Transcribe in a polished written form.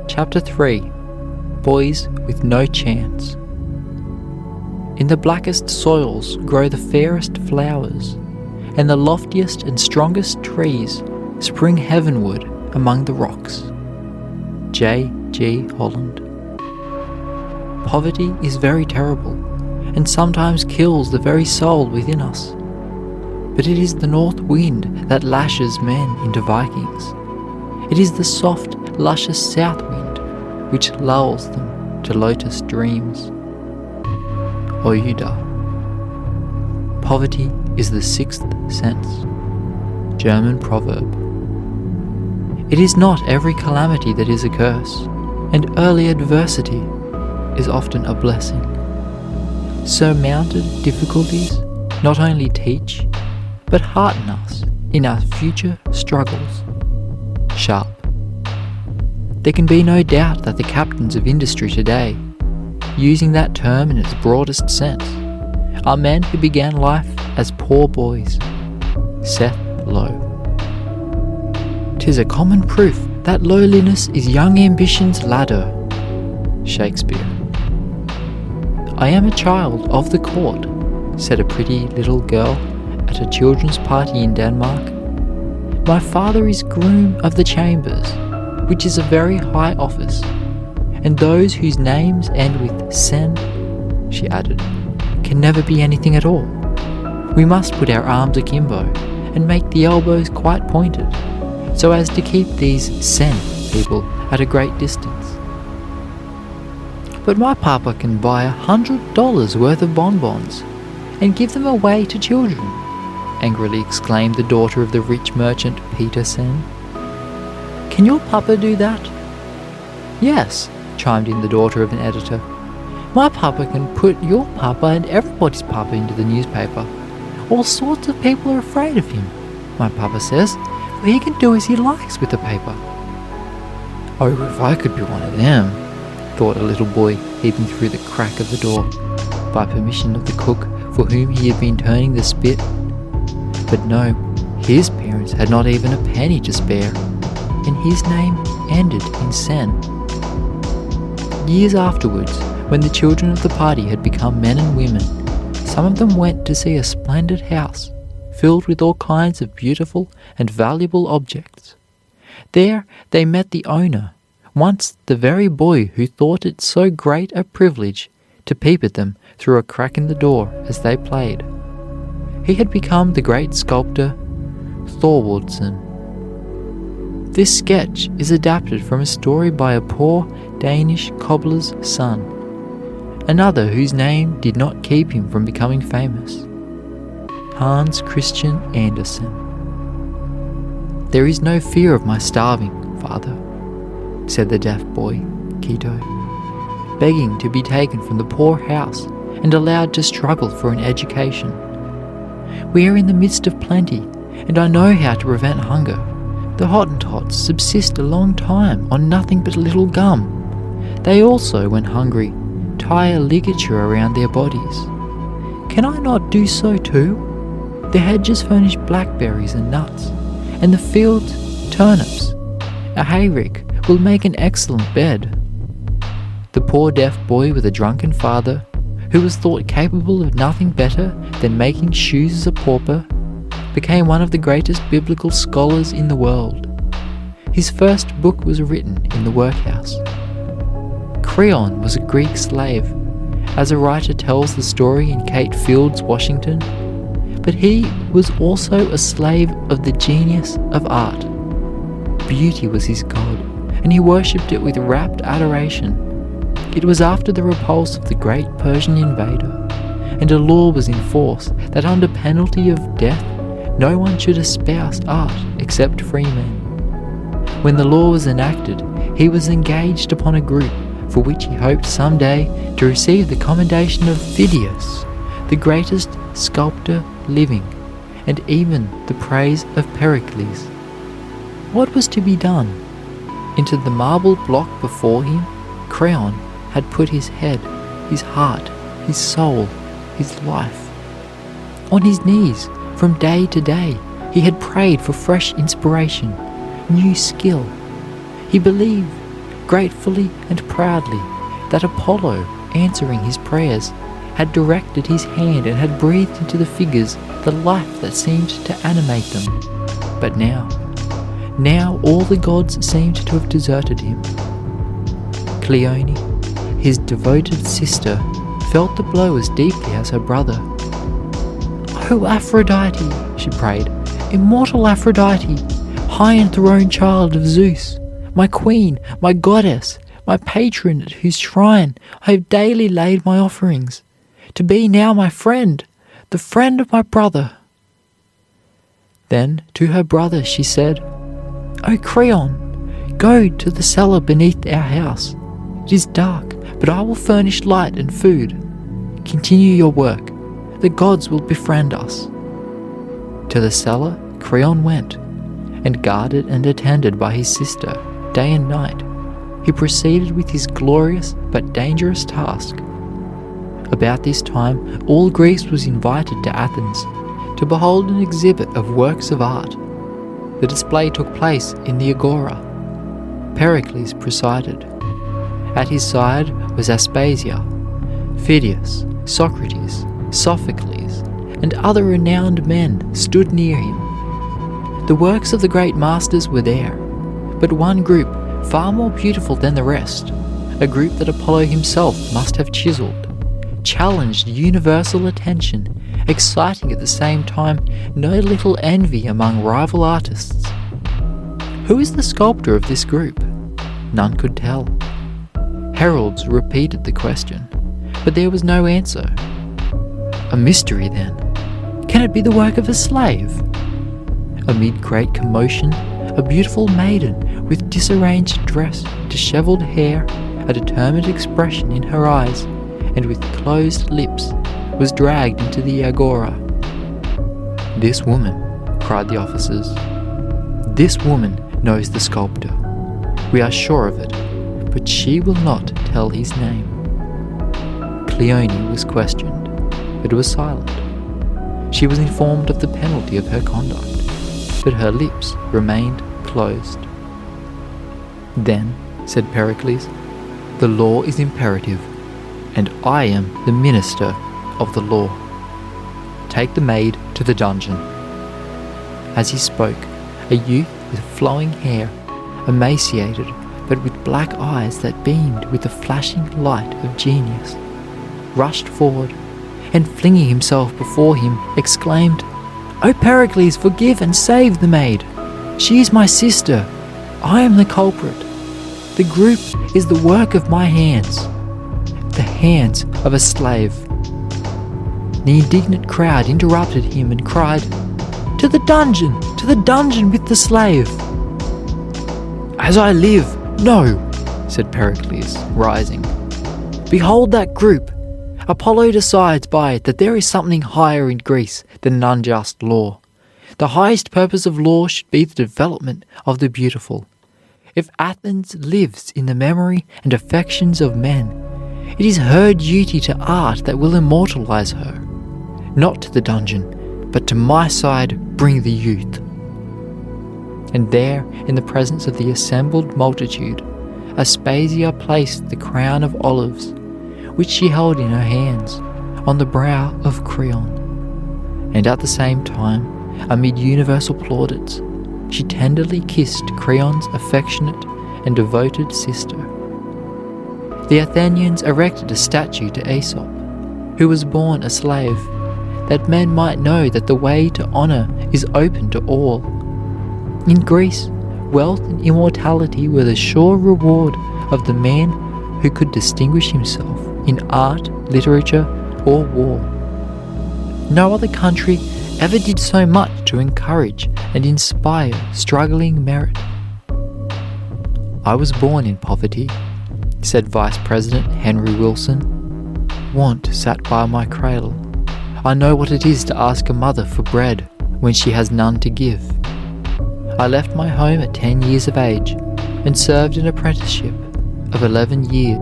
Chapter 3. Boys with No Chance. In the blackest soils grow the fairest flowers, and the loftiest and strongest trees spring heavenward among the rocks. J. G. Holland. Poverty is very terrible, and sometimes kills the very soul within us. But it is the north wind that lashes men into Vikings. It is the soft, luscious south wind which lulls them to lotus dreams. Oyuda. Poverty is the sixth sense. German proverb. It is not every calamity that is a curse, and early adversity is often a blessing. Surmounted difficulties not only teach, but hearten us in our future struggles. Sharp. There can be no doubt that the captains of industry today, using that term in its broadest sense, are men who began life as poor boys. Seth Low. 'Tis a common proof that lowliness is young ambition's ladder. Shakespeare. I am a child of the court, said a pretty little girl at a children's party in Denmark. My father is groom of the chambers, which is a very high office, and those whose names end with sen, she added, can never be anything at all. We must put our arms akimbo and make the elbows quite pointed, so as to keep these sen people at a great distance. But my papa can buy $100 worth of bonbons and give them away to children, angrily exclaimed the daughter of the rich merchant Peter Sen. Can your papa do that? Yes, chimed in the daughter of an editor. My papa can put your papa and everybody's papa into the newspaper. All sorts of people are afraid of him, my papa says, for he can do as he likes with the paper. Oh, if I could be one of them, thought a little boy peeping through the crack of the door, by permission of the cook for whom he had been turning the spit. But no, his parents had not even a penny to spare, and his name ended in sen. Years afterwards, when the children of the party had become men and women, some of them went to see a splendid house filled with all kinds of beautiful and valuable objects. There they met the owner, once the very boy who thought it so great a privilege to peep at them through a crack in the door as they played. He had become the great sculptor Thorwaldsen. This sketch is adapted from a story by a poor Danish cobbler's son, another whose name did not keep him from becoming famous. Hans Christian Andersen. There is no fear of my starving, father, said the deaf boy, Quito, begging to be taken from the poor house and allowed to struggle for an education. We are in the midst of plenty, and I know how to prevent hunger. The Hottentots subsist a long time on nothing but a little gum. They also, when hungry, tie a ligature around their bodies. Can I not do so too? The hedges furnish blackberries and nuts, and the fields turnips. A hayrick will make an excellent bed. The poor deaf boy with a drunken father, who was thought capable of nothing better than making shoes as a pauper, became one of the greatest biblical scholars in the world. His first book was written in the workhouse. Creon was a Greek slave, as a writer tells the story in Kate Field's Washington, but he was also a slave of the genius of art. Beauty was his god, and he worshipped it with rapt adoration. It was after the repulse of the great Persian invader, and a law was in force that under penalty of death no one should espouse art except free men. When the law was enacted, he was engaged upon a group for which he hoped someday to receive the commendation of Phidias, the greatest sculptor living, and even the praise of Pericles. What was to be done? Into the marble block before him, Creon had put his head, his heart, his soul, his life. On his knees, from day to day, he had prayed for fresh inspiration, new skill. He believed gratefully and proudly that Apollo, answering his prayers, had directed his hand and had breathed into the figures the life that seemed to animate them. But now all the gods seemed to have deserted him. Cleone, his devoted sister, felt the blow as deeply as her brother. "Oh, Aphrodite," she prayed, "immortal Aphrodite, high enthroned child of Zeus, my queen, my goddess, my patron at whose shrine I have daily laid my offerings, to be now my friend, the friend of my brother." Then to her brother she said, "O Creon, go to the cellar beneath our house. It is dark, but I will furnish light and food. Continue your work. The gods will befriend us." To the cellar Creon went, and guarded and attended by his sister day and night, he proceeded with his glorious but dangerous task. About this time, all Greece was invited to Athens to behold an exhibit of works of art. The display took place in the Agora. Pericles presided. At his side was Aspasia, Phidias, Socrates, Sophocles, and other renowned men stood near him. The works of the great masters were there, but one group, far more beautiful than the rest, a group that Apollo himself must have chiseled, challenged universal attention, exciting at the same time no little envy among rival artists. Who is the sculptor of this group? None could tell. Heralds repeated the question, but there was no answer. A mystery then. Can it be the work of a slave? Amid great commotion, a beautiful maiden with disarranged dress, dishevelled hair, a determined expression in her eyes, and with closed lips, was dragged into the agora. "This woman," cried the officers, "this woman knows the sculptor. We are sure of it, but she will not tell his name." Cleone was questioned, but was silent. She was informed of the penalty of her conduct, but her lips remained closed. "Then," said Pericles, "the law is imperative, and I am the minister of the law. Take the maid to the dungeon." As he spoke, a youth with flowing hair, emaciated but with black eyes that beamed with the flashing light of genius, rushed forward, and flinging himself before him, exclaimed, "O Pericles, forgive and save the maid! She is my sister. I am the culprit. The group is the work of my hands, the hands of a slave." The indignant crowd interrupted him and cried, "To the dungeon with the slave!" "As I live, no," said Pericles, rising. "Behold that group. Apollo decides by it that there is something higher in Greece than an unjust law. The highest purpose of law should be the development of the beautiful. If Athens lives in the memory and affections of men, it is her duty to art that will immortalize her. Not to the dungeon, but to my side bring the youth." And there, in the presence of the assembled multitude, Aspasia placed the crown of olives, which she held in her hands, on the brow of Creon. And at the same time, amid universal plaudits, she tenderly kissed Creon's affectionate and devoted sister. The Athenians erected a statue to Aesop, who was born a slave, that men might know that the way to honor is open to all. In Greece, wealth and immortality were the sure reward of the man who could distinguish himself in art, literature, or war. No other country ever did so much to encourage and inspire struggling merit. "I was born in poverty," said Vice President Henry Wilson. "Want sat by my cradle. I know what it is to ask a mother for bread when she has none to give. I left my home at 10 years of age and served an apprenticeship of 11 years